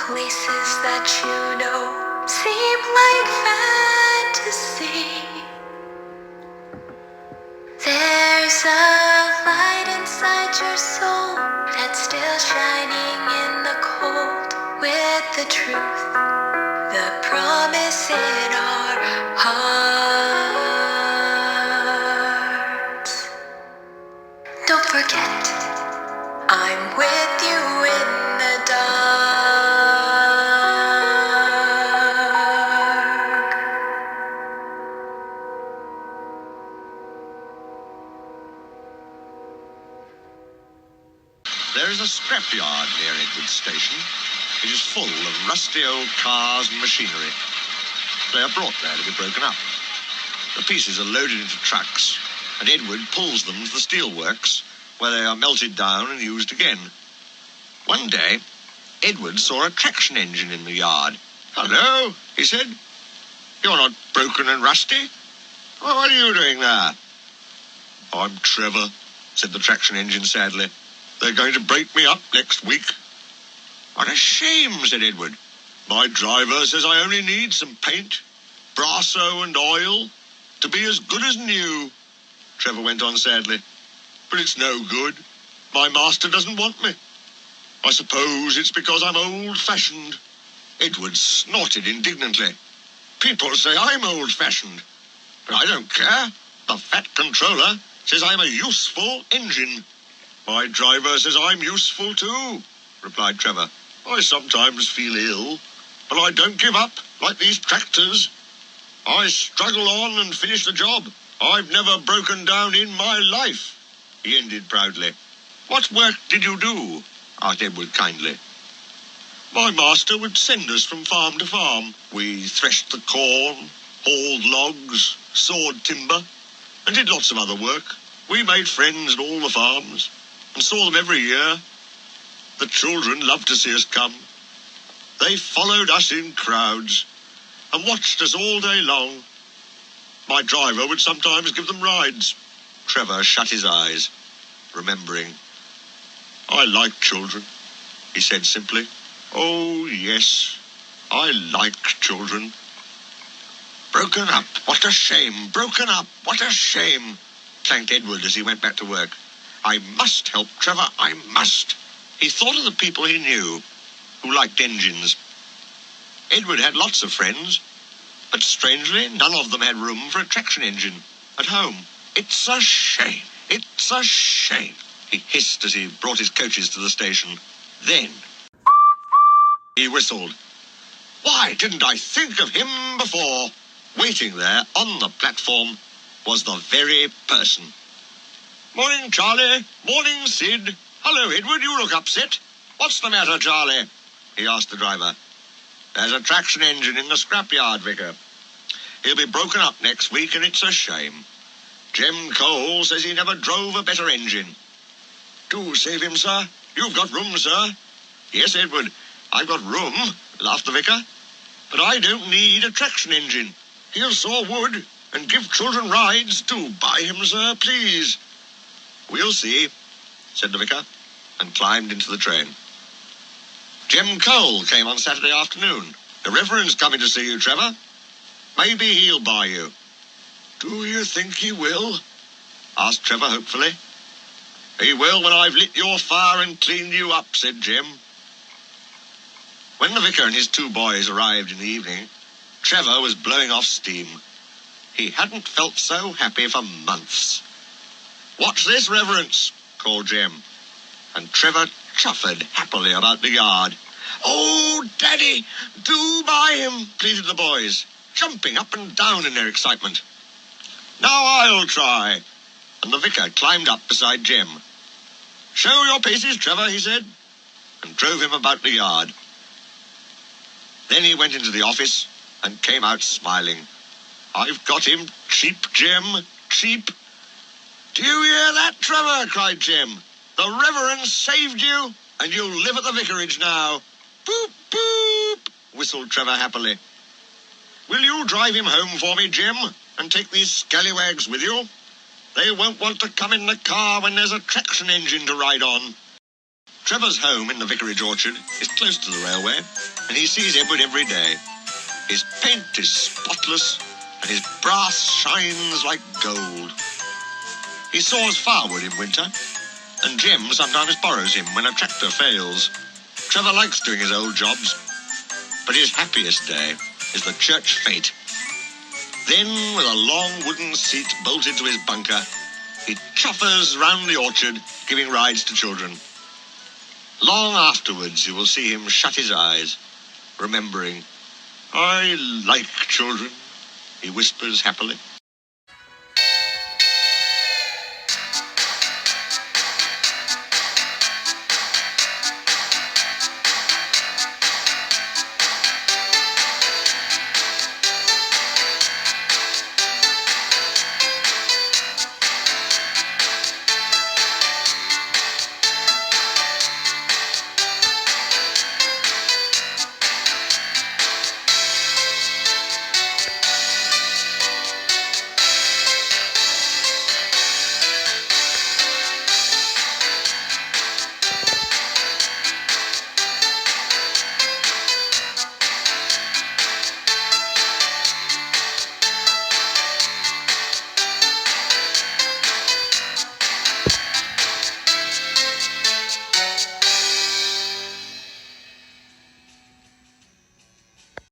places that you know seem like fantasy. There's a light inside your soul that's still shining in the cold, with the truth, the promise in our hearts. Don't forget, I'm with you in the dark. There is a scrapyard near Edward Station. It is full of rusty old cars and machinery. They are brought there to be broken up. The pieces are loaded into trucks, and Edward pulls them to the steelworks, where they are melted down and used again. One day, Edward saw a traction engine in the yard. "Hello," he said. "You're not broken and rusty. Well, what are you doing there?" "I'm Trevor," said the traction engine sadly. "They're going to break me up next week." "What a shame," said Edward. "My driver says I only need some paint, brasso and oil to be as good as new," Trevor went on sadly. "But it's no good. My master doesn't want me. I suppose it's because I'm old-fashioned." Edward snorted indignantly. "People say I'm old-fashioned, but I don't care. The fat controller says I'm a useful engine." "My driver says I'm useful too," replied Trevor. "I sometimes feel ill, but I don't give up like these tractors. I struggle on and finish the job. I've never broken down in my life," he ended proudly. "What work did you do?" asked Edward kindly. "My master would send us from farm to farm. We threshed the corn, hauled logs, sawed timber, and did lots of other work. We made friends at all the farms and saw them every year. The children loved to see us come. They followed us in crowds and watched us all day long. My driver would sometimes give them rides." Trevor shut his eyes, remembering. "I like children," he said simply. "Oh, yes, I like children." "Broken up, what a shame! Broken up, what a shame!" clanked Edward as he went back to work. "I must help Trevor, I must." He thought of the people he knew who liked engines. Edward had lots of friends, but strangely, none of them had room for a traction engine at home. "It's a shame, it's a shame," he hissed as he brought his coaches to the station. Then he whistled. Why didn't I think of him before? Waiting there on the platform was the very person. "Morning, Charlie. Morning, Sid. Hello, Edward, you look upset. What's the matter, Charlie?" he asked the driver. "There's a traction engine in the scrapyard, Vicar. He'll be broken up next week, and it's a shame. Jem Cole says he never drove a better engine." "Do save him, sir. You've got room, sir." "Yes, Edward, I've got room," laughed the vicar. "But I don't need a traction engine. He'll saw wood and give children rides. Do buy him, sir, please." "We'll see," said the vicar, and climbed into the train. Jem Cole came on Saturday afternoon. "The Reverend's coming to see you, Trevor. Maybe he'll buy you." "Do you think he will?" asked Trevor hopefully. "He will when I've lit your fire and cleaned you up," said Jem. When the vicar and his two boys arrived in the evening, Trevor was blowing off steam. He hadn't felt so happy for months. "Watch this, Reverence," called Jem, and Trevor chuffered happily about the yard. "Oh, Daddy, do buy him," pleaded the boys, jumping up and down in their excitement. "Now I'll try," and the vicar climbed up beside Jem. "Show your paces, Trevor," he said, and drove him about the yard. Then he went into the office and came out smiling. "I've got him cheap, Jem, cheap." "Do you hear that, Trevor?" cried Jem. "The Reverend saved you, and you'll live at the vicarage now." "Boop, boop," whistled Trevor happily. "Will you drive him home for me, Jem, and take these scallywags with you? They won't want to come in the car when there's a traction engine to ride on." Trevor's home in the vicarage orchard is close to the railway, and he sees Edward every day. His paint is spotless, and his brass shines like gold. He saws firewood in winter, and Jim sometimes borrows him when a tractor fails. Trevor likes doing his old jobs, but his happiest day is the church fete. Then, with a long wooden seat bolted to his bunker, he chuffers round the orchard, giving rides to children. Long afterwards, you will see him shut his eyes, remembering, "I like children," he whispers happily.